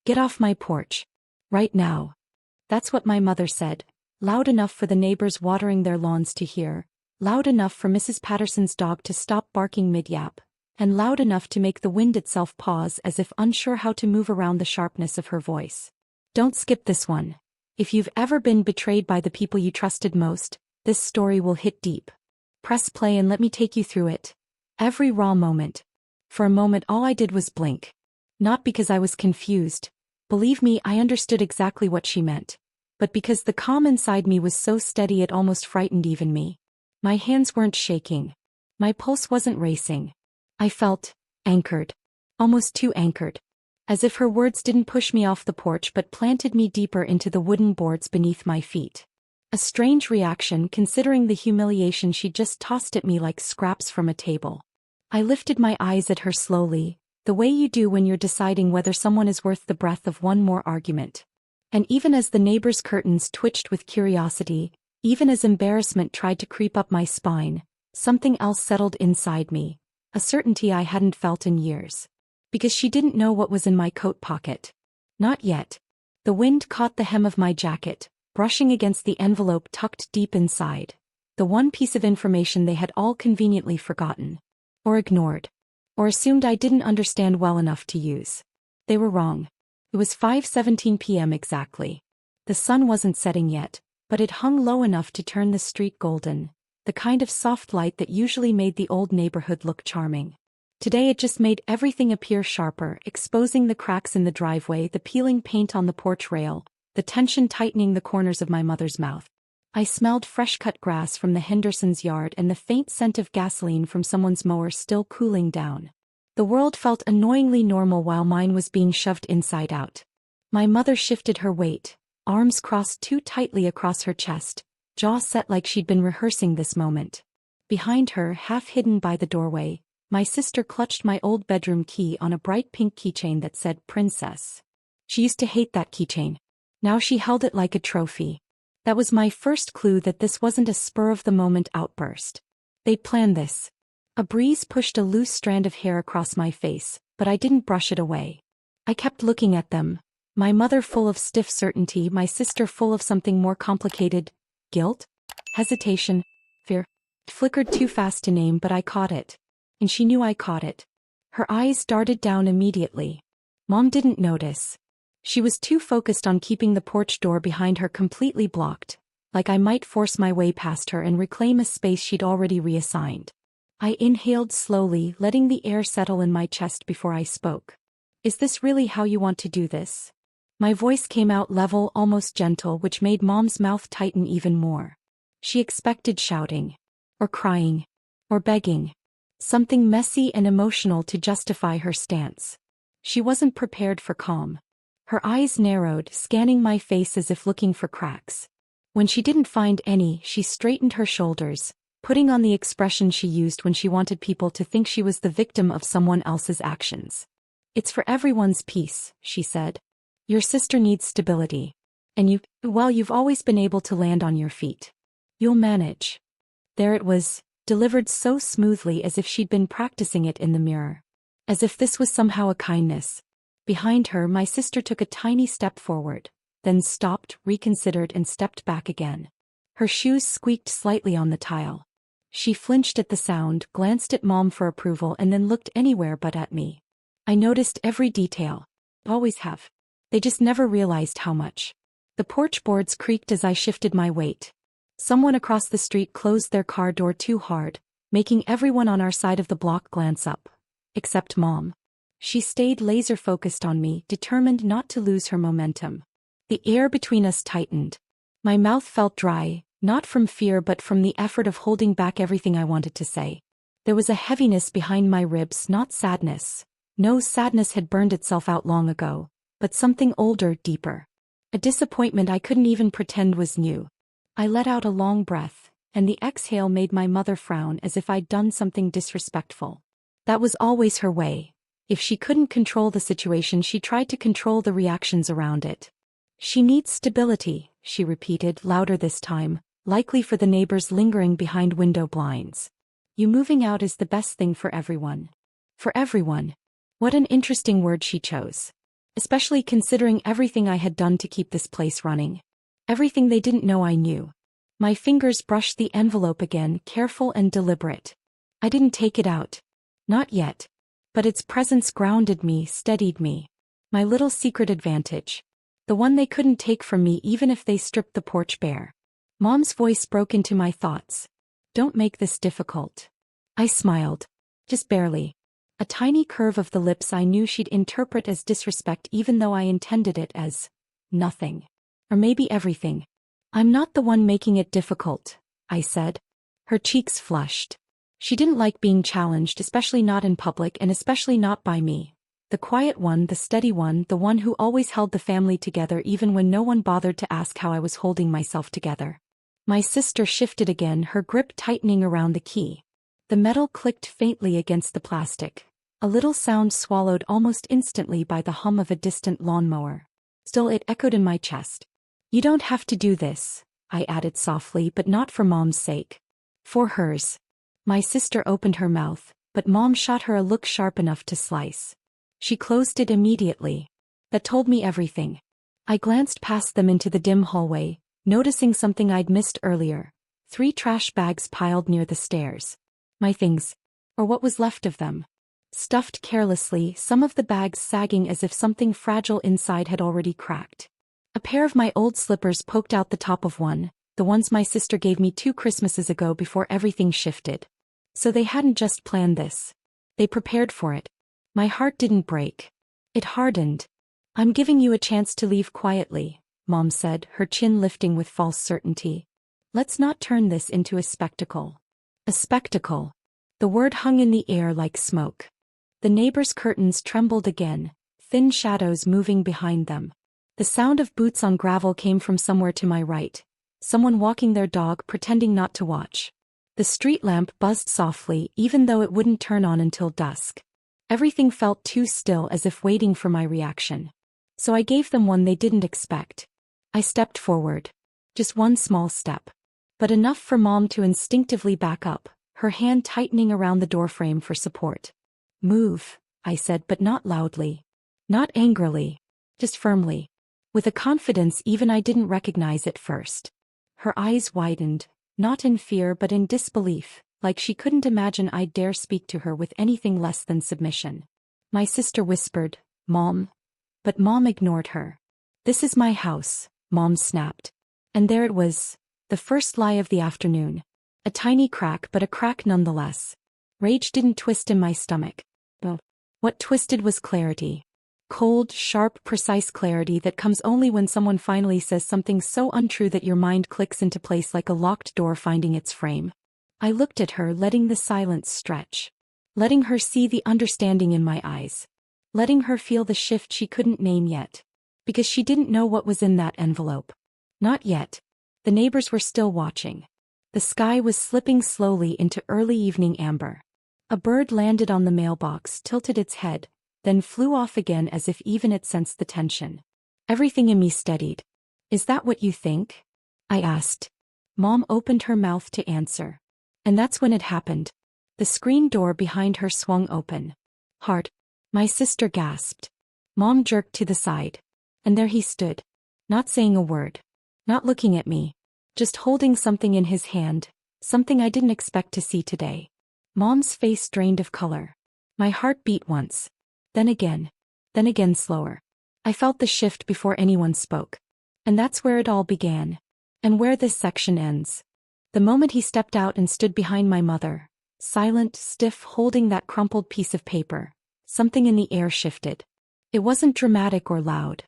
Get off my porch. Right now. That's what my mother said, loud enough for the neighbors watering their lawns to hear, loud enough for Mrs. Patterson's dog to stop barking mid-yap, and loud enough to make the wind itself pause as if unsure how to move around the sharpness of her voice. Don't skip this one. If you've ever been betrayed by the people you trusted most, this story will hit deep. Press play and let me take you through it. Every raw moment. For a moment all I did was blink. Not because I was confused. Believe me, I understood exactly what she meant. But because the calm inside me was so steady it almost frightened even me. My hands weren't shaking. My pulse wasn't racing. I felt anchored. Almost too anchored. As if her words didn't push me off the porch but planted me deeper into the wooden boards beneath my feet. A strange reaction considering the humiliation she'd just tossed at me like scraps from a table. I lifted my eyes at her slowly, the way you do when you're deciding whether someone is worth the breath of one more argument. And even as the neighbor's curtains twitched with curiosity, even as embarrassment tried to creep up my spine, something else settled inside me, a certainty I hadn't felt in years. Because she didn't know what was in my coat pocket. Not yet. The wind caught the hem of my jacket, brushing against the envelope tucked deep inside, the one piece of information they had all conveniently forgotten. Or ignored. Or assumed I didn't understand well enough to use. They were wrong. It was 5:17 p.m. exactly. The sun wasn't setting yet, but it hung low enough to turn the street golden, the kind of soft light that usually made the old neighborhood look charming. Today it just made everything appear sharper, exposing the cracks in the driveway, the peeling paint on the porch rail, the tension tightening the corners of my mother's mouth. I smelled fresh-cut grass from the Hendersons' yard and the faint scent of gasoline from someone's mower still cooling down. The world felt annoyingly normal while mine was being shoved inside out. My mother shifted her weight, arms crossed too tightly across her chest, jaw set like she'd been rehearsing this moment. Behind her, half hidden by the doorway, my sister clutched my old bedroom key on a bright pink keychain that said Princess. She used to hate that keychain. Now she held it like a trophy. That was my first clue that this wasn't a spur-of-the-moment outburst. They'd planned this. A breeze pushed a loose strand of hair across my face, but I didn't brush it away. I kept looking at them, my mother full of stiff certainty, my sister full of something more complicated. Guilt? Hesitation? Fear? It flickered too fast to name, but I caught it. And she knew I caught it. Her eyes darted down immediately. Mom didn't notice. She was too focused on keeping the porch door behind her completely blocked, like I might force my way past her and reclaim a space she'd already reassigned. I inhaled slowly, letting the air settle in my chest before I spoke. Is this really how you want to do this? My voice came out level, almost gentle, which made Mom's mouth tighten even more. She expected shouting. Or crying. Or begging. Something messy and emotional to justify her stance. She wasn't prepared for calm. Her eyes narrowed, scanning my face as if looking for cracks. When she didn't find any, she straightened her shoulders, putting on the expression she used when she wanted people to think she was the victim of someone else's actions. It's for everyone's peace, she said. Your sister needs stability. And you've always been able to land on your feet. You'll manage. There it was, delivered so smoothly as if she'd been practicing it in the mirror. As if this was somehow a kindness. Behind her, my sister took a tiny step forward, then stopped, reconsidered, and stepped back again. Her shoes squeaked slightly on the tile. She flinched at the sound, glanced at Mom for approval, and then looked anywhere but at me. I noticed every detail. Always have. They just never realized how much. The porch boards creaked as I shifted my weight. Someone across the street closed their car door too hard, making everyone on our side of the block glance up. Except Mom. She stayed laser-focused on me, determined not to lose her momentum. The air between us tightened. My mouth felt dry, not from fear but from the effort of holding back everything I wanted to say. There was a heaviness behind my ribs, not sadness. No, sadness had burned itself out long ago, but something older, deeper. A disappointment I couldn't even pretend was new. I let out a long breath, and the exhale made my mother frown as if I'd done something disrespectful. That was always her way. If she couldn't control the situation, she tried to control the reactions around it. She needs stability, she repeated, louder this time, likely for the neighbors lingering behind window blinds. You moving out is the best thing for everyone. For everyone. What an interesting word she chose. especially considering everything I had done to keep this place running. Everything they didn't know I knew. My fingers brushed the envelope again, careful and deliberate. I didn't take it out. Not yet. But its presence grounded me, steadied me. My little secret advantage. The one they couldn't take from me even if they stripped the porch bare. Mom's voice broke into my thoughts. Don't make this difficult. I smiled. Just barely. A tiny curve of the lips I knew she'd interpret as disrespect even though I intended it as nothing. Or maybe everything. I'm not the one making it difficult, I said. Her cheeks flushed. She didn't like being challenged, especially not in public and especially not by me. The quiet one, the steady one, the one who always held the family together even when no one bothered to ask how I was holding myself together. My sister shifted again, her grip tightening around the key. The metal clicked faintly against the plastic. A little sound swallowed almost instantly by the hum of a distant lawnmower. Still it echoed in my chest. You don't have to do this, I added softly, but not for Mom's sake. For hers. My sister opened her mouth, but Mom shot her a look sharp enough to slice. She closed it immediately. That told me everything. I glanced past them into the dim hallway, noticing something I'd missed earlier. 3 trash bags piled near the stairs. My things. Or what was left of them. Stuffed carelessly, some of the bags sagging as if something fragile inside had already cracked. A pair of my old slippers poked out the top of one, the ones my sister gave me 2 Christmases ago before everything shifted. So they hadn't just planned this. They prepared for it. My heart didn't break. It hardened. I'm giving you a chance to leave quietly, Mom said, her chin lifting with false certainty. Let's not turn this into a spectacle. A spectacle. The word hung in the air like smoke. The neighbors' curtains trembled again, thin shadows moving behind them. The sound of boots on gravel came from somewhere to my right. Someone walking their dog, pretending not to watch. The street lamp buzzed softly, even though it wouldn't turn on until dusk. Everything felt too still, as if waiting for my reaction. So I gave them one they didn't expect. I stepped forward. Just one small step. But enough for Mom to instinctively back up, her hand tightening around the doorframe for support. Move, I said, but not loudly. Not angrily. Just firmly. With a confidence even I didn't recognize at first. Her eyes widened, not in fear but in disbelief, like she couldn't imagine I'd dare speak to her with anything less than submission. My sister whispered, Mom. But Mom ignored her. This is my house, Mom snapped. And there it was, the first lie of the afternoon. A tiny crack, but a crack nonetheless. Rage didn't twist in my stomach. What twisted was clarity. Cold, sharp, precise clarity that comes only when someone finally says something so untrue that your mind clicks into place like a locked door finding its frame. I looked at her, letting the silence stretch. Letting her see the understanding in my eyes. Letting her feel the shift she couldn't name yet. Because she didn't know what was in that envelope. Not yet. The neighbors were still watching. The sky was slipping slowly into early evening amber. A bird landed on the mailbox, tilted its head, then flew off again as if even it sensed the tension. Everything in me steadied. Is that what you think? I asked. Mom opened her mouth to answer. And that's when it happened. The screen door behind her swung open. Hard. My sister gasped. Mom jerked to the side. And there he stood. Not saying a word. Not looking at me. Just holding something in his hand. Something I didn't expect to see today. Mom's face drained of color. My heart beat once. Then again slower. I felt the shift before anyone spoke. And that's where it all began. And where this section ends. The moment he stepped out and stood behind my mother. Silent, stiff, holding that crumpled piece of paper. Something in the air shifted. It wasn't dramatic or loud.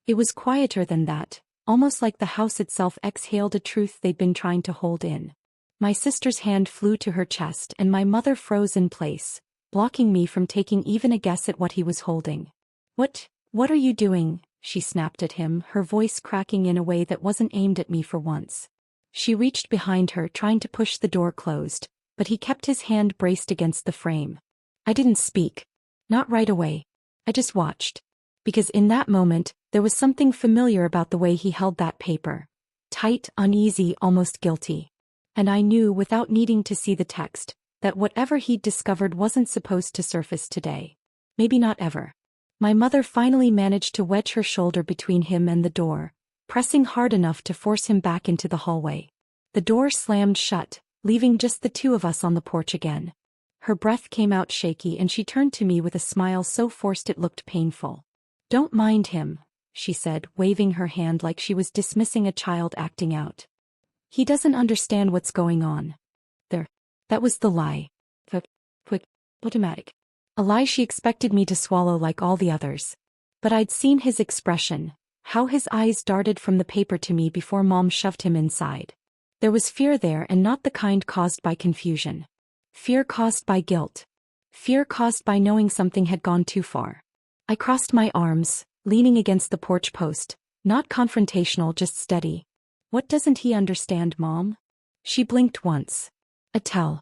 It was quieter than that, almost like the house itself exhaled a truth they'd been trying to hold in. My sister's hand flew to her chest and my mother froze in place, blocking me from taking even a guess at what he was holding. What are you doing? She snapped at him, her voice cracking in a way that wasn't aimed at me for once. She reached behind her, trying to push the door closed, but he kept his hand braced against the frame. I didn't speak. Not right away. I just watched. Because in that moment, there was something familiar about the way he held that paper. Tight, uneasy, almost guilty. And I knew, without needing to see the text, that whatever he'd discovered wasn't supposed to surface today. Maybe not ever. My mother finally managed to wedge her shoulder between him and the door, pressing hard enough to force him back into the hallway. The door slammed shut, leaving just the two of us on the porch again. Her breath came out shaky and she turned to me with a smile so forced it looked painful. "Don't mind him," she said, waving her hand like she was dismissing a child acting out. "He doesn't understand what's going on." There. That was the lie. The quick, automatic. A lie she expected me to swallow like all the others. But I'd seen his expression, how his eyes darted from the paper to me before Mom shoved him inside. There was fear there, and not the kind caused by confusion. Fear caused by guilt. Fear caused by knowing something had gone too far. I crossed my arms, leaning against the porch post, not confrontational, just steady. "What doesn't he understand, Mom?" She blinked once. A tell.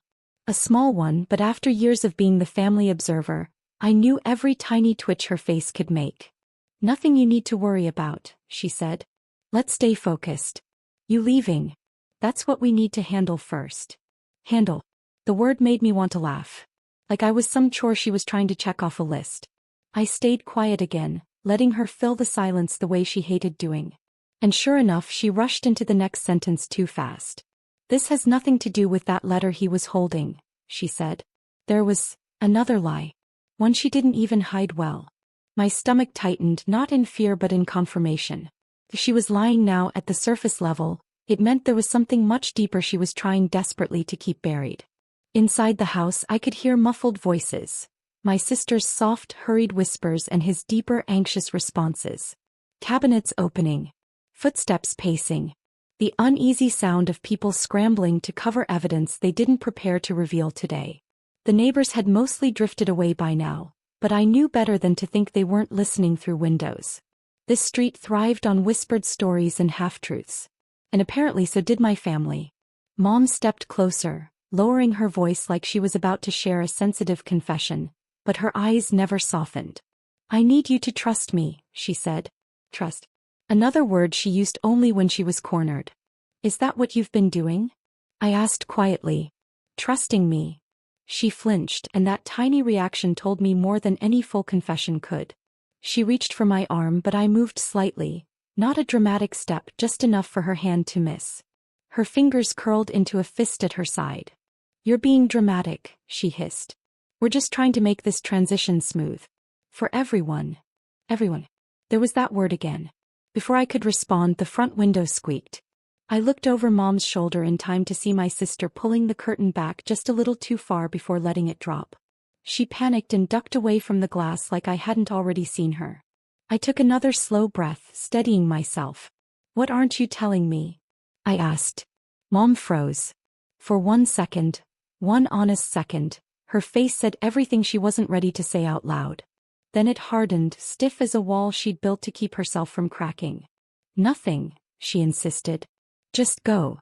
A small one, but after years of being the family observer, I knew every tiny twitch her face could make. "Nothing you need to worry about," she said. "Let's stay focused. You leaving? That's what we need to handle first." Handle. The word made me want to laugh. Like I was some chore she was trying to check off a list. I stayed quiet again, letting her fill the silence the way she hated doing. And sure enough, she rushed into the next sentence too fast. "This has nothing to do with that letter he was holding," she said. There was another lie. One she didn't even hide well. My stomach tightened, not in fear but in confirmation. If she was lying now at the surface level, it meant there was something much deeper she was trying desperately to keep buried. Inside the house I could hear muffled voices. My sister's soft, hurried whispers and his deeper, anxious responses. Cabinets opening. Footsteps pacing. The uneasy sound of people scrambling to cover evidence they didn't prepare to reveal today. The neighbors had mostly drifted away by now, but I knew better than to think they weren't listening through windows. This street thrived on whispered stories and half-truths. And apparently so did my family. Mom stepped closer, lowering her voice like she was about to share a sensitive confession, but her eyes never softened. "I need you to trust me," she said. Trust. Another word she used only when she was cornered. "Is that what you've been doing?" I asked quietly. "Trusting me." She flinched, and that tiny reaction told me more than any full confession could. She reached for my arm, but I moved slightly, not a dramatic step, just enough for her hand to miss. Her fingers curled into a fist at her side. "You're being dramatic," she hissed. "We're just trying to make this transition smooth. For everyone." Everyone. There was that word again. Before I could respond, the front window squeaked. I looked over Mom's shoulder in time to see my sister pulling the curtain back just a little too far before letting it drop. She panicked and ducked away from the glass like I hadn't already seen her. I took another slow breath, steadying myself. "What aren't you telling me?" I asked. Mom froze. For 1 second, one honest second, her face said everything she wasn't ready to say out loud. Then it hardened, stiff as a wall she'd built to keep herself from cracking. "Nothing," she insisted. "Just go."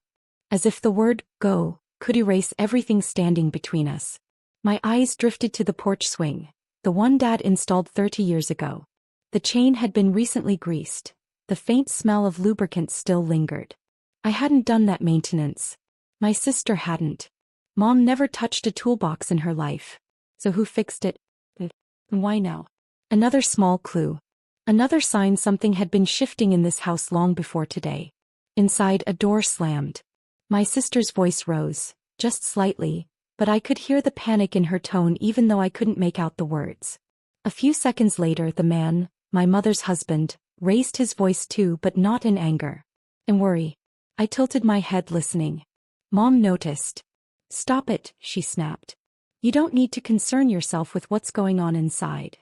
As if the word "go" could erase everything standing between us. My eyes drifted to the porch swing, the one Dad installed 30 years ago. The chain had been recently greased. The faint smell of lubricant still lingered. I hadn't done that maintenance. My sister hadn't. Mom never touched a toolbox in her life. So who fixed it? And why now? Another small clue. Another sign something had been shifting in this house long before today. Inside, a door slammed. My sister's voice rose, just slightly, but I could hear the panic in her tone even though I couldn't make out the words. A few seconds later, the man, my mother's husband, raised his voice too, but not in anger. "And worry." I tilted my head listening. Mom noticed. "Stop it," she snapped. "You don't need to concern yourself with what's going on inside."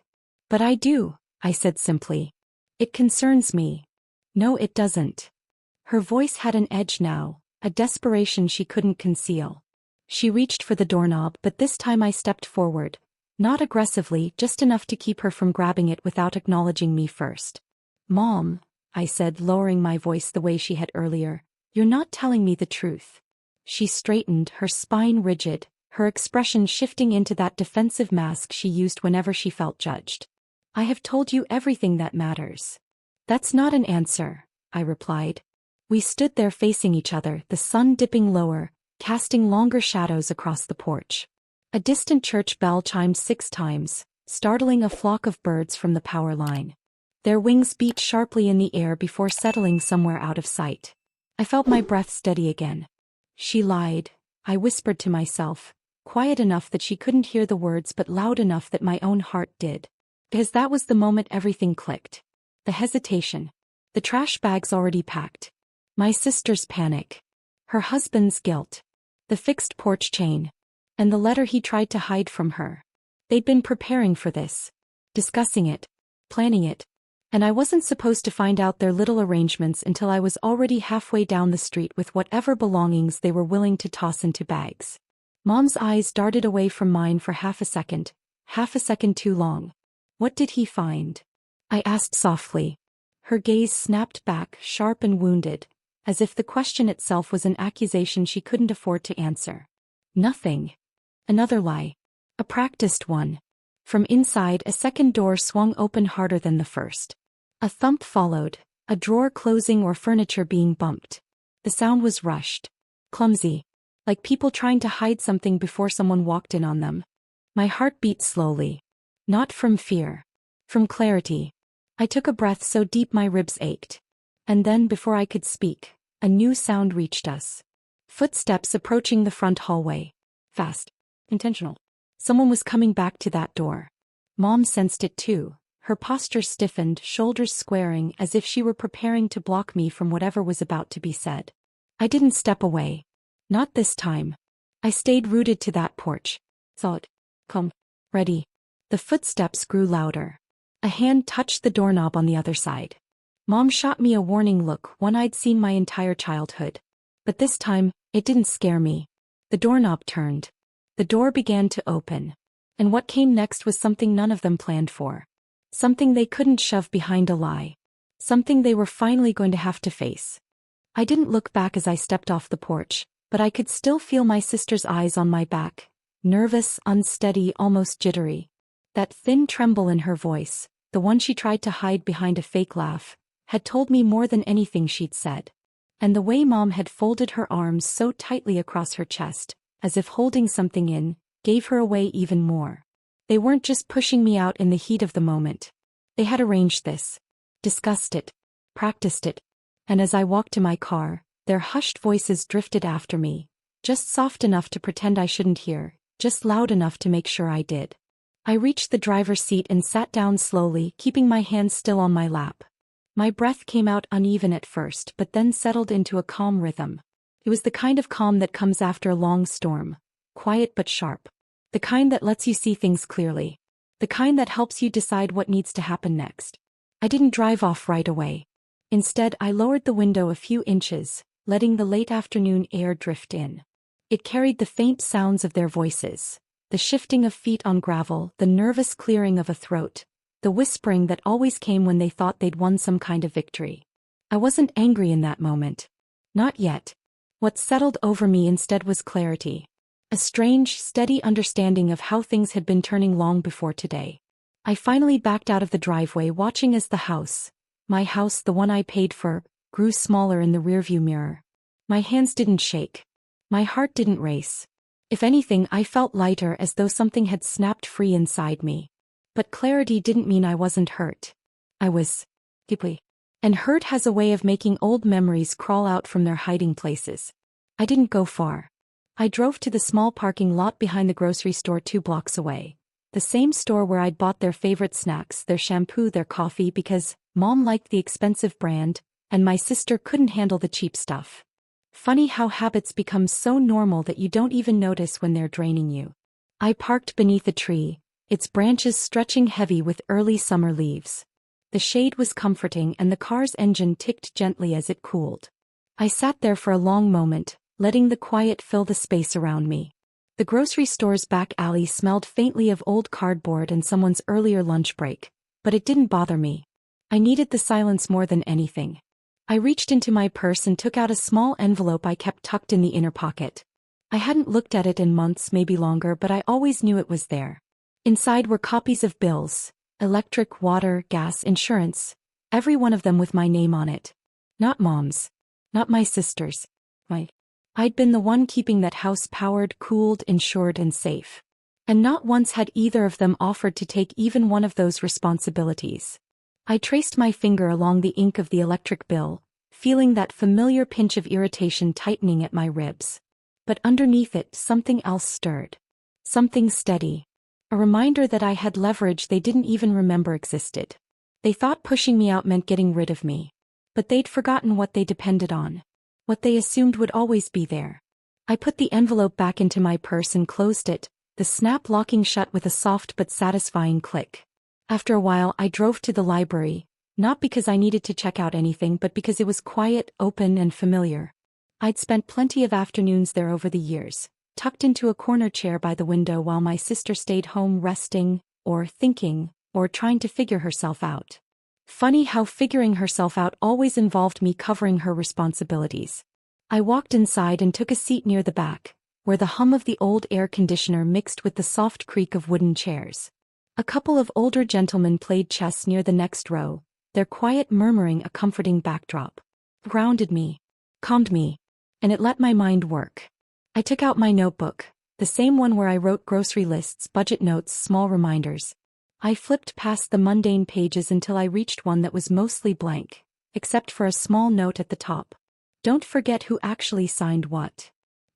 "But I do," I said simply. "It concerns me." "No, it doesn't." Her voice had an edge now, a desperation she couldn't conceal. She reached for the doorknob, but this time I stepped forward. Not aggressively, just enough to keep her from grabbing it without acknowledging me first. "Mom," I said, lowering my voice the way she had earlier, "you're not telling me the truth." She straightened, her spine rigid, her expression shifting into that defensive mask she used whenever she felt judged. "I have told you everything that matters." "That's not an answer," I replied. We stood there facing each other, the sun dipping lower, casting longer shadows across the porch. A distant church bell chimed 6 times, startling a flock of birds from the power line. Their wings beat sharply in the air before settling somewhere out of sight. I felt my breath steady again. She lied, I whispered to myself, quiet enough that she couldn't hear the words but loud enough that my own heart did. Because that was the moment everything clicked. The hesitation. The trash bags already packed. My sister's panic. Her husband's guilt. The fixed porch chain. And the letter he tried to hide from her. They'd been preparing for this. Discussing it. Planning it. And I wasn't supposed to find out their little arrangements until I was already halfway down the street with whatever belongings they were willing to toss into bags. Mom's eyes darted away from mine for half a second too long. What did he find? I asked softly. Her gaze snapped back, sharp and wounded, as if the question itself was an accusation she couldn't afford to answer. Nothing. Another lie. A practiced one. From inside, a second door swung open harder than the first. A thump followed, a drawer closing or furniture being bumped. The sound was rushed. Clumsy. Like people trying to hide something before someone walked in on them. My heart beat slowly. Not from fear. From clarity. I took a breath so deep my ribs ached. And then, before I could speak, a new sound reached us. Footsteps approaching the front hallway. Fast. Intentional. Someone was coming back to that door. Mom sensed it too. Her posture stiffened, shoulders squaring as if she were preparing to block me from whatever was about to be said. I didn't step away. Not this time. I stayed rooted to that porch. Thought. Come. Ready. The footsteps grew louder. A hand touched the doorknob on the other side. Mom shot me a warning look, one I'd seen my entire childhood. But this time, it didn't scare me. The doorknob turned. The door began to open. And what came next was something none of them planned for. Something they couldn't shove behind a lie. Something they were finally going to have to face. I didn't look back as I stepped off the porch, but I could still feel my sister's eyes on my back. Nervous, unsteady, almost jittery. That thin tremble in her voice, the one she tried to hide behind a fake laugh, had told me more than anything she'd said. And the way Mom had folded her arms so tightly across her chest, as if holding something in, gave her away even more. They weren't just pushing me out in the heat of the moment. They had arranged this. Discussed it. Practiced it. And as I walked to my car, their hushed voices drifted after me. Just soft enough to pretend I shouldn't hear, just loud enough to make sure I did. I reached the driver's seat and sat down slowly, keeping my hands still on my lap. My breath came out uneven at first but then settled into a calm rhythm. It was the kind of calm that comes after a long storm. Quiet but sharp. The kind that lets you see things clearly. The kind that helps you decide what needs to happen next. I didn't drive off right away. Instead, I lowered the window a few inches, letting the late afternoon air drift in. It carried the faint sounds of their voices. The shifting of feet on gravel, the nervous clearing of a throat, the whispering that always came when they thought they'd won some kind of victory. I wasn't angry in that moment. Not yet. What settled over me instead was clarity. A strange, steady understanding of how things had been turning long before today. I finally backed out of the driveway, watching as the house, my house, the one I paid for, grew smaller in the rearview mirror. My hands didn't shake. My heart didn't race. If anything, I felt lighter, as though something had snapped free inside me. But clarity didn't mean I wasn't hurt. I was. Deeply. And hurt has a way of making old memories crawl out from their hiding places. I didn't go far. I drove to the small parking lot behind the grocery store 2 blocks away. The same store where I'd bought their favorite snacks, their shampoo, their coffee, because Mom liked the expensive brand, and my sister couldn't handle the cheap stuff. Funny how habits become so normal that you don't even notice when they're draining you. I parked beneath a tree, its branches stretching heavy with early summer leaves. The shade was comforting and the car's engine ticked gently as it cooled. I sat there for a long moment, letting the quiet fill the space around me. The grocery store's back alley smelled faintly of old cardboard and someone's earlier lunch break, but it didn't bother me. I needed the silence more than anything. I reached into my purse and took out a small envelope I kept tucked in the inner pocket. I hadn't looked at it in months, maybe longer, but I always knew it was there. Inside were copies of bills, electric, water, gas, insurance, every one of them with my name on it. Not Mom's. Not my sister's. I'd been the one keeping that house powered, cooled, insured, and safe. And not once had either of them offered to take even one of those responsibilities. I traced my finger along the ink of the electric bill, feeling that familiar pinch of irritation tightening at my ribs. But underneath it, something else stirred. Something steady. A reminder that I had leverage they didn't even remember existed. They thought pushing me out meant getting rid of me. But they'd forgotten what they depended on. What they assumed would always be there. I put the envelope back into my purse and closed it, the snap locking shut with a soft but satisfying click. After a while I drove to the library, not because I needed to check out anything but because it was quiet, open and familiar. I'd spent plenty of afternoons there over the years, tucked into a corner chair by the window while my sister stayed home resting, or thinking, or trying to figure herself out. Funny how figuring herself out always involved me covering her responsibilities. I walked inside and took a seat near the back, where the hum of the old air conditioner mixed with the soft creak of wooden chairs. A couple of older gentlemen played chess near the next row, their quiet murmuring a comforting backdrop. Grounded me, calmed me, and it let my mind work. I took out my notebook, the same one where I wrote grocery lists, budget notes, small reminders. I flipped past the mundane pages until I reached one that was mostly blank, except for a small note at the top. Don't forget who actually signed what.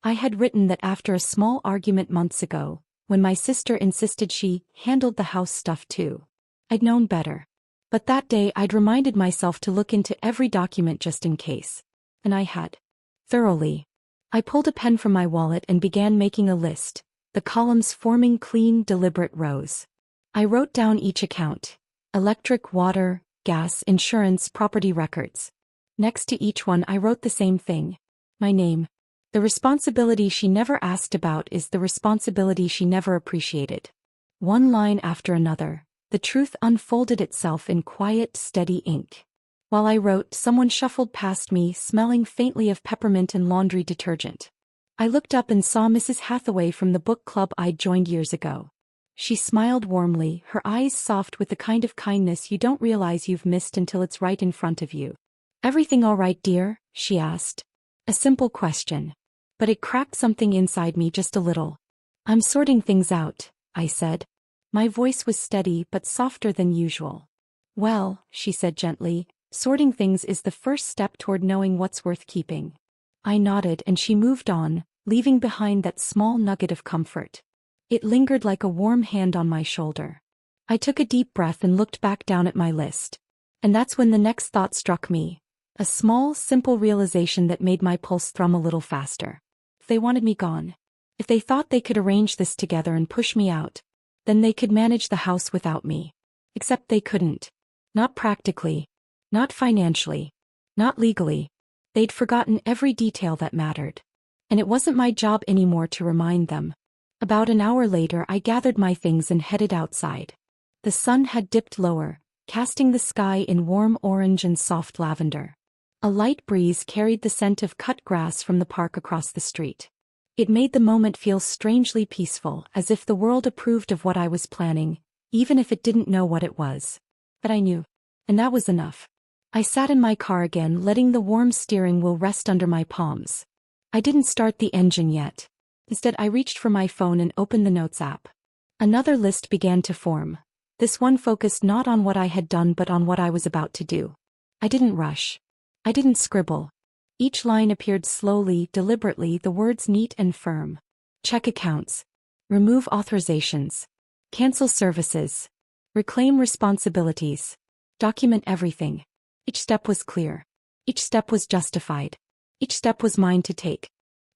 I had written that after a small argument months ago, when my sister insisted she handled the house stuff too. I'd known better. But that day I'd reminded myself to look into every document just in case. And I had. Thoroughly. I pulled a pen from my wallet and began making a list, the columns forming clean, deliberate rows. I wrote down each account. Electric, water, gas, insurance, property records. Next to each one I wrote the same thing. My name. The responsibility she never asked about is the responsibility she never appreciated. One line after another, the truth unfolded itself in quiet, steady ink. While I wrote, someone shuffled past me, smelling faintly of peppermint and laundry detergent. I looked up and saw Mrs. Hathaway from the book club I'd joined years ago. She smiled warmly, her eyes soft with the kind of kindness you don't realize you've missed until it's right in front of you. "Everything all right, dear?" she asked. A simple question. But it cracked something inside me just a little. "I'm sorting things out," I said. My voice was steady but softer than usual. "Well," she said gently, "sorting things is the first step toward knowing what's worth keeping." I nodded and she moved on, leaving behind that small nugget of comfort. It lingered like a warm hand on my shoulder. I took a deep breath and looked back down at my list. And that's when the next thought struck me. A small, simple realization that made my pulse thrum a little faster. If they wanted me gone, if they thought they could arrange this together and push me out, then they could manage the house without me. Except they couldn't. Not practically. Not financially. Not legally. They'd forgotten every detail that mattered. And it wasn't my job anymore to remind them. About an hour later I gathered my things and headed outside. The sun had dipped lower, casting the sky in warm orange and soft lavender. A light breeze carried the scent of cut grass from the park across the street. It made the moment feel strangely peaceful, as if the world approved of what I was planning, even if it didn't know what it was. But I knew. And that was enough. I sat in my car again, letting the warm steering wheel rest under my palms. I didn't start the engine yet. Instead I reached for my phone and opened the Notes app. Another list began to form. This one focused not on what I had done but on what I was about to do. I didn't rush. I didn't scribble. Each line appeared slowly, deliberately, the words neat and firm. Check accounts. Remove authorizations. Cancel services. Reclaim responsibilities. Document everything. Each step was clear. Each step was justified. Each step was mine to take.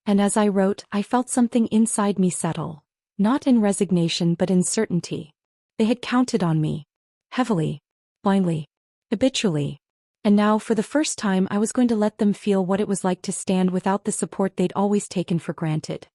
And as I wrote, I felt something inside me settle. Not in resignation but in certainty. They had counted on me. Heavily. Blindly. Habitually. And now, for the first time, I was going to let them feel what it was like to stand without the support they'd always taken for granted.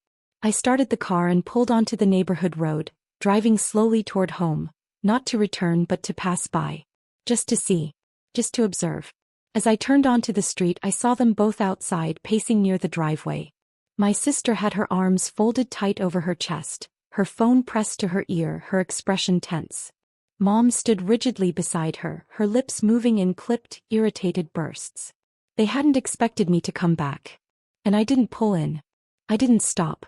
I started the car and pulled onto the neighborhood road, driving slowly toward home, not to return but to pass by. Just to see. Just to observe. As I turned onto the street, I saw them both outside, pacing near the driveway. My sister had her arms folded tight over her chest, her phone pressed to her ear, her expression tense. Mom stood rigidly beside her, her lips moving in clipped, irritated bursts. They hadn't expected me to come back. And I didn't pull in. I didn't stop.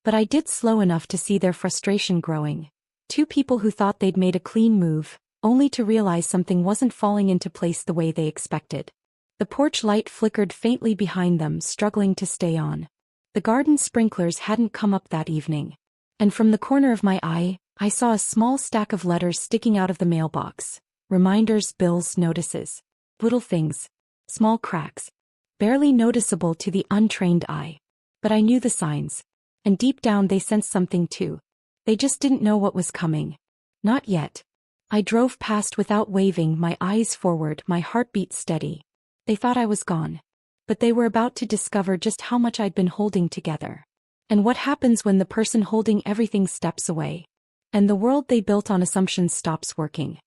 But I did slow enough to see their frustration growing. Two people who thought they'd made a clean move, only to realize something wasn't falling into place the way they expected. The porch light flickered faintly behind them, struggling to stay on. The garden sprinklers hadn't come up that evening. And from the corner of my eye, I saw a small stack of letters sticking out of the mailbox. Reminders, bills, notices. Little things. Small cracks. Barely noticeable to the untrained eye. But I knew the signs. And deep down they sensed something too. They just didn't know what was coming. Not yet. I drove past without waving, my eyes forward, my heartbeat steady. They thought I was gone. But they were about to discover just how much I'd been holding together. And what happens when the person holding everything steps away? And the world they built on assumptions stops working.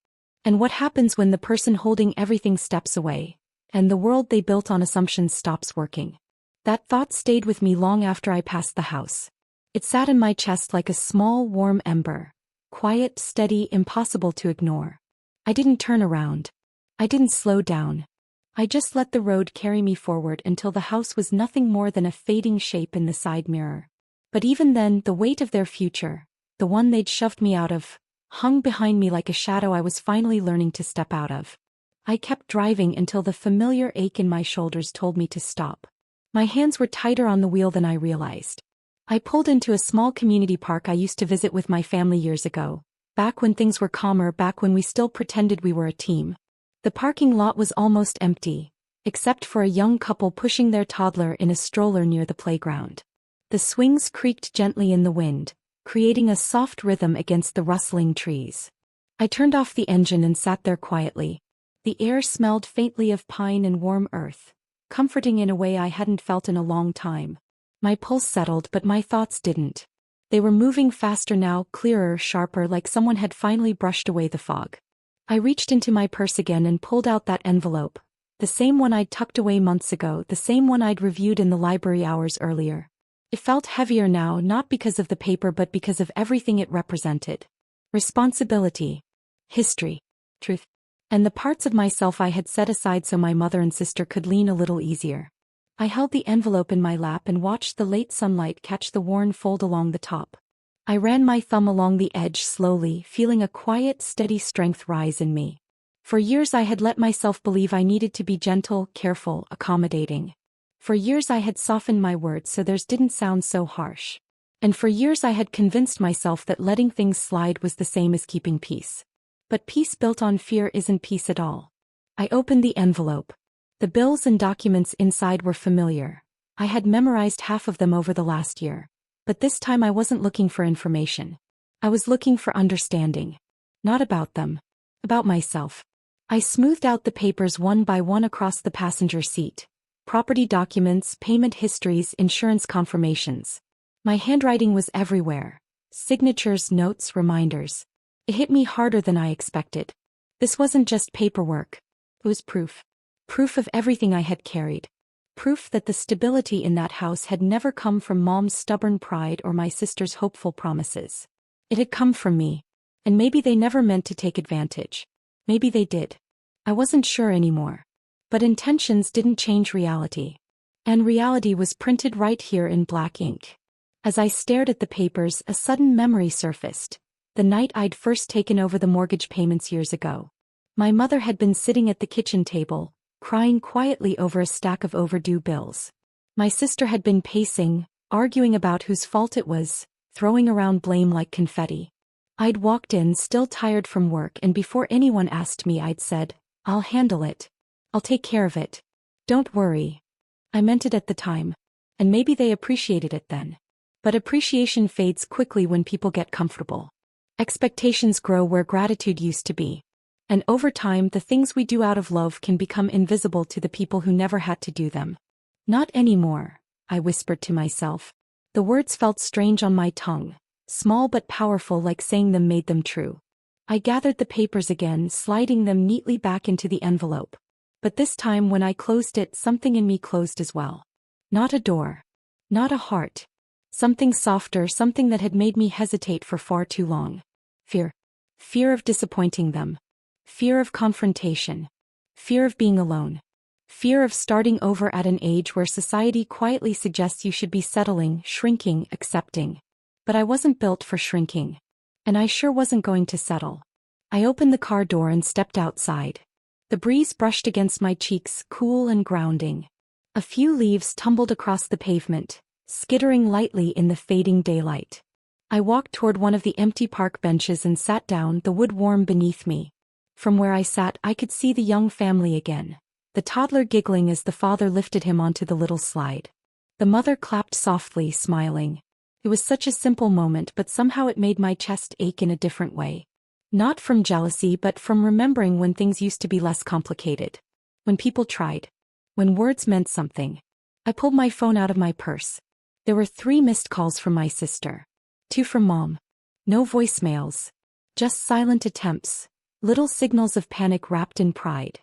And what happens when the person holding everything steps away? And the world they built on assumptions stops working. That thought stayed with me long after I passed the house. It sat in my chest like a small, warm ember. Quiet, steady, impossible to ignore. I didn't turn around. I didn't slow down. I just let the road carry me forward until the house was nothing more than a fading shape in the side mirror. But even then, the weight of their future, the one they'd shoved me out of, hung behind me like a shadow I was finally learning to step out of. I kept driving until the familiar ache in my shoulders told me to stop. My hands were tighter on the wheel than I realized. I pulled into a small community park I used to visit with my family years ago, back when things were calmer, back when we still pretended we were a team. The parking lot was almost empty, except for a young couple pushing their toddler in a stroller near the playground. The swings creaked gently in the wind, creating a soft rhythm against the rustling trees. I turned off the engine and sat there quietly. The air smelled faintly of pine and warm earth, comforting in a way I hadn't felt in a long time. My pulse settled, but my thoughts didn't. They were moving faster now, clearer, sharper, like someone had finally brushed away the fog. I reached into my purse again and pulled out that envelope, the same one I'd tucked away months ago, the same one I'd reviewed in the library hours earlier. It felt heavier now, not because of the paper but because of everything it represented. Responsibility, history, truth, and the parts of myself I had set aside so my mother and sister could lean a little easier. I held the envelope in my lap and watched the late sunlight catch the worn fold along the top. I ran my thumb along the edge slowly, feeling a quiet, steady strength rise in me. For years I had let myself believe I needed to be gentle, careful, accommodating. For years I had softened my words so theirs didn't sound so harsh. And for years I had convinced myself that letting things slide was the same as keeping peace. But peace built on fear isn't peace at all. I opened the envelope. The bills and documents inside were familiar. I had memorized half of them over the last year. But this time I wasn't looking for information. I was looking for understanding. Not about them. About myself. I smoothed out the papers one by one across the passenger seat. Property documents, payment histories, insurance confirmations. My handwriting was everywhere. Signatures, notes, reminders. It hit me harder than I expected. This wasn't just paperwork. It was proof. Proof of everything I had carried. Proof that the stability in that house had never come from Mom's stubborn pride or my sister's hopeful promises. It had come from me. And maybe they never meant to take advantage. Maybe they did. I wasn't sure anymore. But intentions didn't change reality. And reality was printed right here in black ink. As I stared at the papers, a sudden memory surfaced. The night I'd first taken over the mortgage payments years ago. My mother had been sitting at the kitchen table, crying quietly over a stack of overdue bills. My sister had been pacing, arguing about whose fault it was, throwing around blame like confetti. I'd walked in still tired from work, and before anyone asked me I'd said, "I'll handle it. I'll take care of it. Don't worry." I meant it at the time. And maybe they appreciated it then. But appreciation fades quickly when people get comfortable. Expectations grow where gratitude used to be. And over time, the things we do out of love can become invisible to the people who never had to do them. "Not anymore," I whispered to myself. The words felt strange on my tongue, small but powerful, like saying them made them true. I gathered the papers again, sliding them neatly back into the envelope. But this time when I closed it, something in me closed as well. Not a door. Not a heart. Something softer, something that had made me hesitate for far too long. Fear. Fear of disappointing them. Fear of confrontation. Fear of being alone. Fear of starting over at an age where society quietly suggests you should be settling, shrinking, accepting. But I wasn't built for shrinking. And I sure wasn't going to settle. I opened the car door and stepped outside. The breeze brushed against my cheeks, cool and grounding. A few leaves tumbled across the pavement, skittering lightly in the fading daylight. I walked toward one of the empty park benches and sat down, the wood warm beneath me. From where I sat, I could see the young family again, the toddler giggling as the father lifted him onto the little slide. The mother clapped softly, smiling. It was such a simple moment, but somehow it made my chest ache in a different way. Not from jealousy, but from remembering when things used to be less complicated. When people tried. When words meant something. I pulled my phone out of my purse. There were 3 missed calls from my sister. 2 from Mom. No voicemails. Just silent attempts. Little signals of panic wrapped in pride.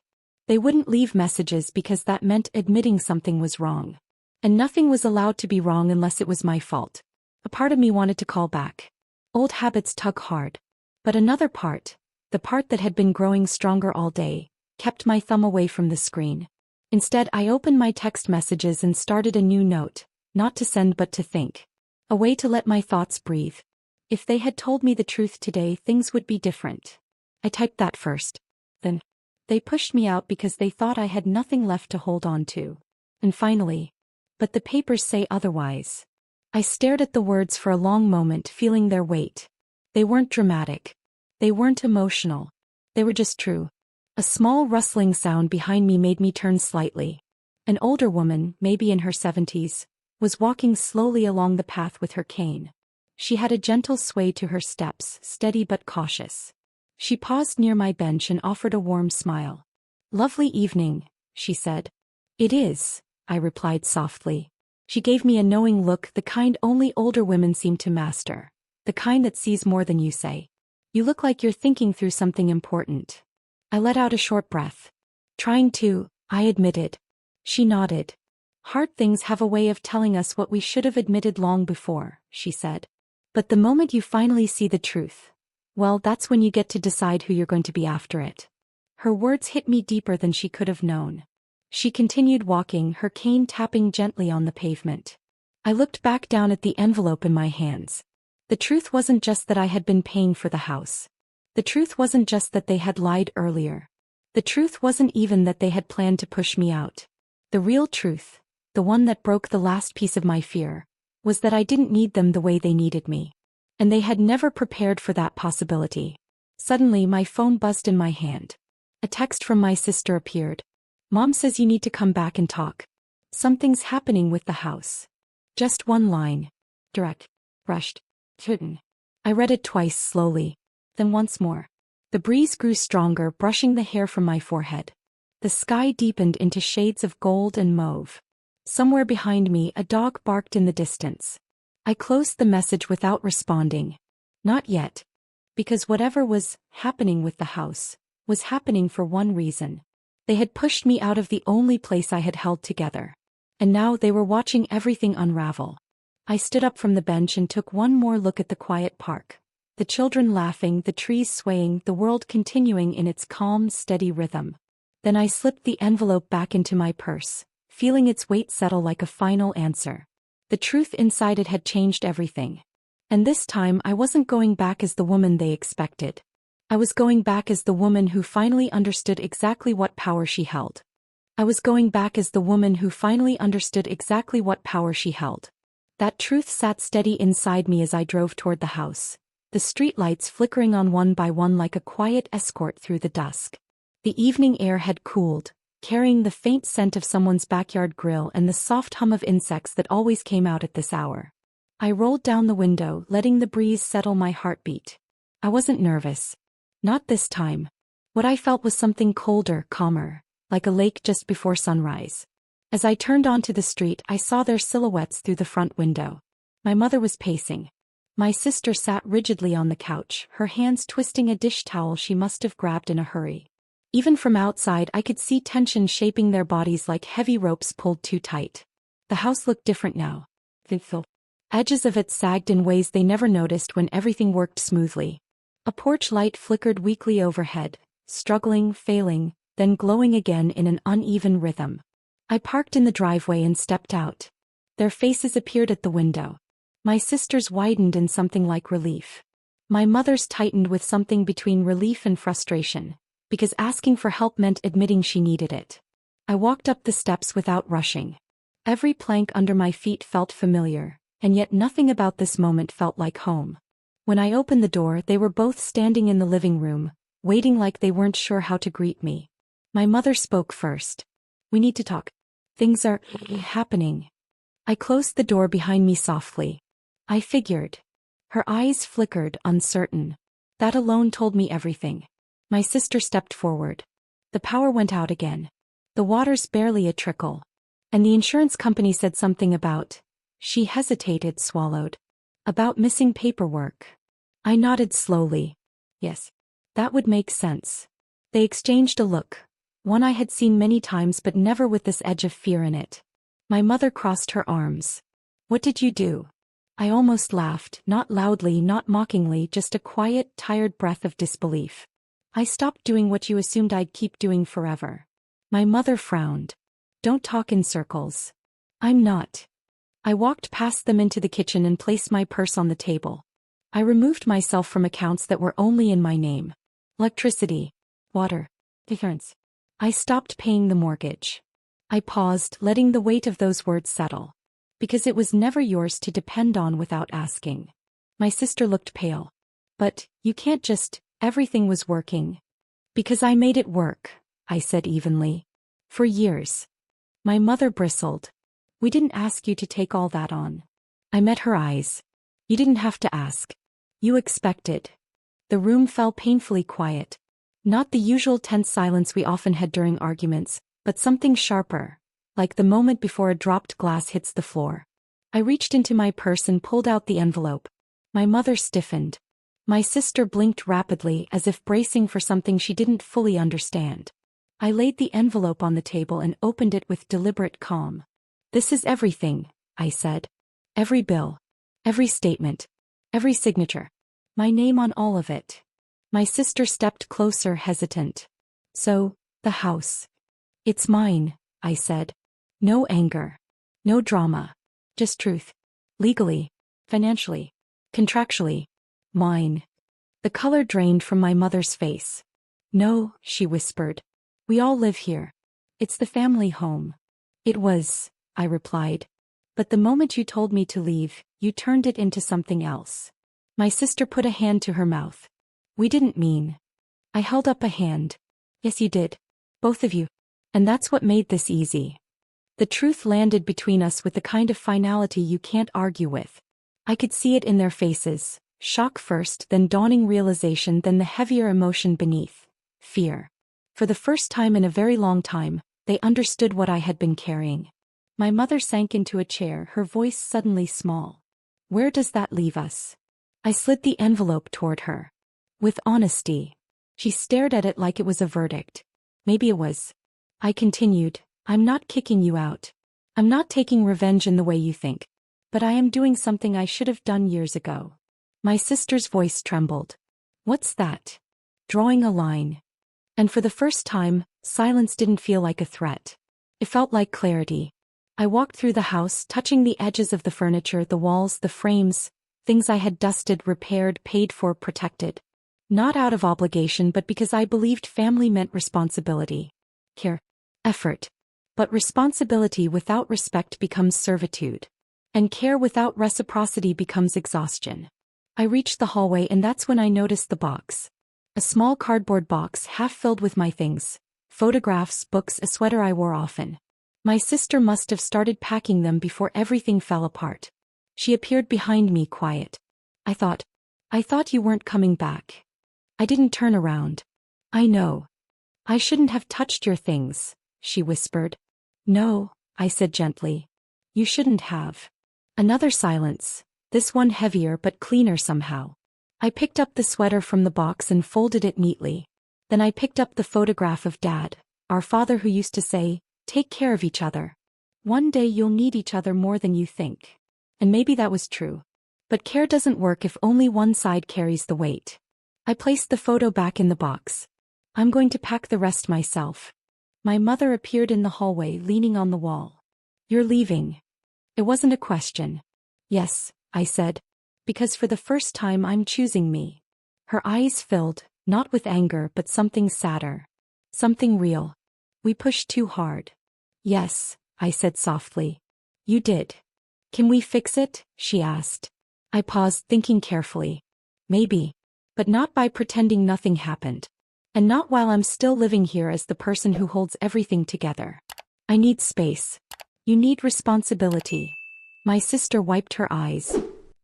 They wouldn't leave messages because that meant admitting something was wrong. And nothing was allowed to be wrong unless it was my fault. A part of me wanted to call back. Old habits tug hard. But another part, the part that had been growing stronger all day, kept my thumb away from the screen. Instead, I opened my text messages and started a new note, not to send but to think. A way to let my thoughts breathe. If they had told me the truth today, things would be different. I typed that first. Then, they pushed me out because they thought I had nothing left to hold on to. And finally, but the papers say otherwise. I stared at the words for a long moment, feeling their weight. They weren't dramatic. They weren't emotional. They were just true. A small rustling sound behind me made me turn slightly. An older woman, maybe in her 70s, was walking slowly along the path with her cane. She had a gentle sway to her steps, steady but cautious. She paused near my bench and offered a warm smile. "Lovely evening," she said. "It is," I replied softly. She gave me a knowing look, the kind only older women seem to master. The kind that sees more than you say. "You look like you're thinking through something important." I let out a short breath. "Trying to," I admitted. She nodded. "Hard things have a way of telling us what we should have admitted long before," she said. "But the moment you finally see the truth, well, that's when you get to decide who you're going to be after it." Her words hit me deeper than she could have known. She continued walking, her cane tapping gently on the pavement. I looked back down at the envelope in my hands. The truth wasn't just that I had been paying for the house. The truth wasn't just that they had lied earlier. The truth wasn't even that they had planned to push me out. The real truth, the one that broke the last piece of my fear, was that I didn't need them the way they needed me. And they had never prepared for that possibility. Suddenly my phone buzzed in my hand. A text from my sister appeared. "Mom says you need to come back and talk. Something's happening with the house." Just one line. Direct. Rushed. Hidden. I read it twice slowly. Then once more. The breeze grew stronger, brushing the hair from my forehead. The sky deepened into shades of gold and mauve. Somewhere behind me, a dog barked in the distance. I closed the message without responding. Not yet. Because whatever was happening with the house was happening for one reason. They had pushed me out of the only place I had held together. And now they were watching everything unravel. I stood up from the bench and took one more look at the quiet park. The children laughing, the trees swaying, the world continuing in its calm, steady rhythm. Then I slipped the envelope back into my purse, feeling its weight settle like a final answer. The truth inside it had changed everything. And this time I wasn't going back as the woman they expected. I was going back as the woman who finally understood exactly what power she held. I was going back as the woman who finally understood exactly what power she held. That truth sat steady inside me as I drove toward the house, the streetlights flickering on one by one like a quiet escort through the dusk. The evening air had cooled, carrying the faint scent of someone's backyard grill and the soft hum of insects that always came out at this hour. I rolled down the window, letting the breeze settle my heartbeat. I wasn't nervous. Not this time. What I felt was something colder, calmer, like a lake just before sunrise. As I turned onto the street, I saw their silhouettes through the front window. My mother was pacing. My sister sat rigidly on the couch, her hands twisting a dish towel she must have grabbed in a hurry. Even from outside, I could see tension shaping their bodies like heavy ropes pulled too tight. The house looked different now. The edges of it sagged in ways they never noticed when everything worked smoothly. A porch light flickered weakly overhead, struggling, failing, then glowing again in an uneven rhythm. I parked in the driveway and stepped out. Their faces appeared at the window. My sister's widened in something like relief. My mother's tightened with something between relief and frustration, because asking for help meant admitting she needed it. I walked up the steps without rushing. Every plank under my feet felt familiar, and yet nothing about this moment felt like home. When I opened the door, they were both standing in the living room, waiting like they weren't sure how to greet me. My mother spoke first. "We need to talk. Things are happening." I closed the door behind me softly. I figured. Her eyes flickered, uncertain. That alone told me everything. My sister stepped forward. The power went out again. The water's barely a trickle. And the insurance company said something about— She hesitated, swallowed. About missing paperwork. I nodded slowly. Yes. That would make sense. They exchanged a look. One I had seen many times but never with this edge of fear in it. My mother crossed her arms. "What did you do?" I almost laughed, not loudly, not mockingly, just a quiet, tired breath of disbelief. "I stopped doing what you assumed I'd keep doing forever." My mother frowned. "Don't talk in circles." "I'm not." I walked past them into the kitchen and placed my purse on the table. I removed myself from accounts that were only in my name. Electricity. Water. Insurance. I stopped paying the mortgage. I paused, letting the weight of those words settle. Because it was never yours to depend on without asking. My sister looked pale. "But, you can't just— Everything was working." "Because I made it work," I said evenly. "For years." My mother bristled. "We didn't ask you to take all that on." I met her eyes. "You didn't have to ask. You expected." The room fell painfully quiet. Not the usual tense silence we often had during arguments, but something sharper. Like the moment before a dropped glass hits the floor. I reached into my purse and pulled out the envelope. My mother stiffened. My sister blinked rapidly as if bracing for something she didn't fully understand. I laid the envelope on the table and opened it with deliberate calm. "This is everything," I said. "Every bill. Every statement. Every signature. My name on all of it." My sister stepped closer, hesitant. "So, the house. It's mine," I said. No anger. No drama. Just truth. Legally. Financially. Contractually. Mine. The color drained from my mother's face. "No," she whispered. "We all live here. It's the family home." "It was," I replied. "But the moment you told me to leave, you turned it into something else." My sister put a hand to her mouth. "We didn't mean." I held up a hand. "Yes, you did. Both of you. And that's what made this easy." The truth landed between us with the kind of finality you can't argue with. I could see it in their faces. Shock first, then dawning realization, then the heavier emotion beneath. Fear. For the first time in a very long time, they understood what I had been carrying. My mother sank into a chair, her voice suddenly small. "Where does that leave us?" I slid the envelope toward her. With honesty. She stared at it like it was a verdict. Maybe it was. I continued. "I'm not kicking you out. I'm not taking revenge in the way you think. But I am doing something I should have done years ago." My sister's voice trembled. "What's that?" "Drawing a line." And for the first time, silence didn't feel like a threat. It felt like clarity. I walked through the house, touching the edges of the furniture, the walls, the frames, things I had dusted, repaired, paid for, protected. Not out of obligation, but because I believed family meant responsibility. Care. Effort. But responsibility without respect becomes servitude. And care without reciprocity becomes exhaustion. I reached the hallway, and that's when I noticed the box. A small cardboard box half filled with my things. Photographs, books, a sweater I wore often. My sister must have started packing them before everything fell apart. She appeared behind me, quiet. I thought you weren't coming back." I didn't turn around. "I know. I shouldn't have touched your things," she whispered. "No," I said gently. "You shouldn't have." Another silence, this one heavier but cleaner somehow. I picked up the sweater from the box and folded it neatly. Then I picked up the photograph of Dad, our father, who used to say, "Take care of each other. One day you'll need each other more than you think." And maybe that was true. But care doesn't work if only one side carries the weight. I placed the photo back in the box. "I'm going to pack the rest myself." My mother appeared in the hallway, leaning on the wall. "You're leaving?" It wasn't a question. "Yes," I said. Because for the first time I'm choosing me. Her eyes filled, not with anger but something sadder. Something real. We pushed too hard. Yes, I said softly. You did. Can we fix it? She asked. I paused, thinking carefully. Maybe. But not by pretending nothing happened. And not while I'm still living here as the person who holds everything together. I need space. You need responsibility. My sister wiped her eyes.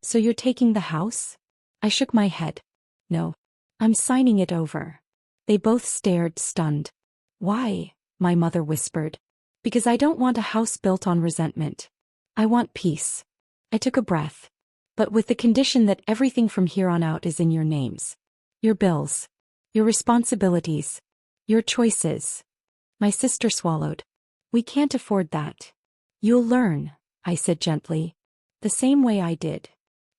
So you're taking the house? I shook my head. No. I'm signing it over. They both stared, stunned. Why? My mother whispered. Because I don't want a house built on resentment. I want peace. I took a breath. But with the condition that everything from here on out is in your names. Your bills. Your responsibilities. Your choices. My sister swallowed. We can't afford that. You'll learn, I said gently. The same way I did.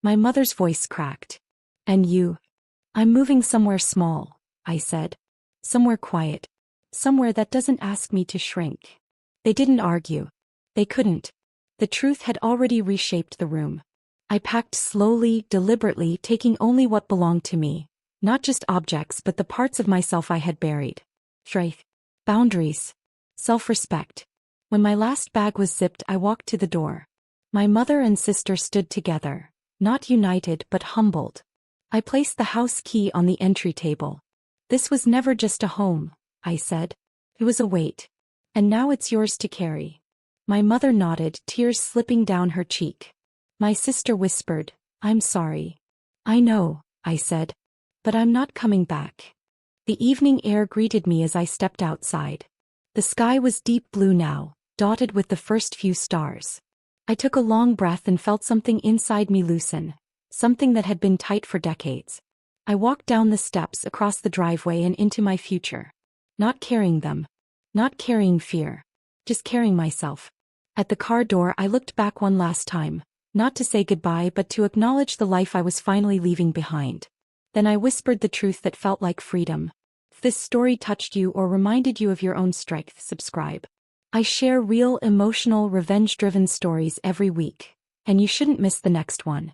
My mother's voice cracked. And you? I'm moving somewhere small, I said. Somewhere quiet. Somewhere that doesn't ask me to shrink. They didn't argue. They couldn't. The truth had already reshaped the room. I packed slowly, deliberately, taking only what belonged to me. Not just objects but the parts of myself I had buried. Faith. Boundaries. Self-respect. When my last bag was zipped, I walked to the door. My mother and sister stood together, not united but humbled. I placed the house key on the entry table. This was never just a home, I said. It was a weight. And now it's yours to carry. My mother nodded, tears slipping down her cheek. My sister whispered, I'm sorry. I know, I said. But I'm not coming back. The evening air greeted me as I stepped outside. The sky was deep blue now, dotted with the first few stars. I took a long breath and felt something inside me loosen, something that had been tight for decades. I walked down the steps, across the driveway and into my future. Not carrying them. Not carrying fear. Just carrying myself. At the car door I looked back one last time, not to say goodbye but to acknowledge the life I was finally leaving behind. Then I whispered the truth that felt like freedom. If this story touched you or reminded you of your own strength, subscribe. I share real, emotional, revenge-driven stories every week, and you shouldn't miss the next one.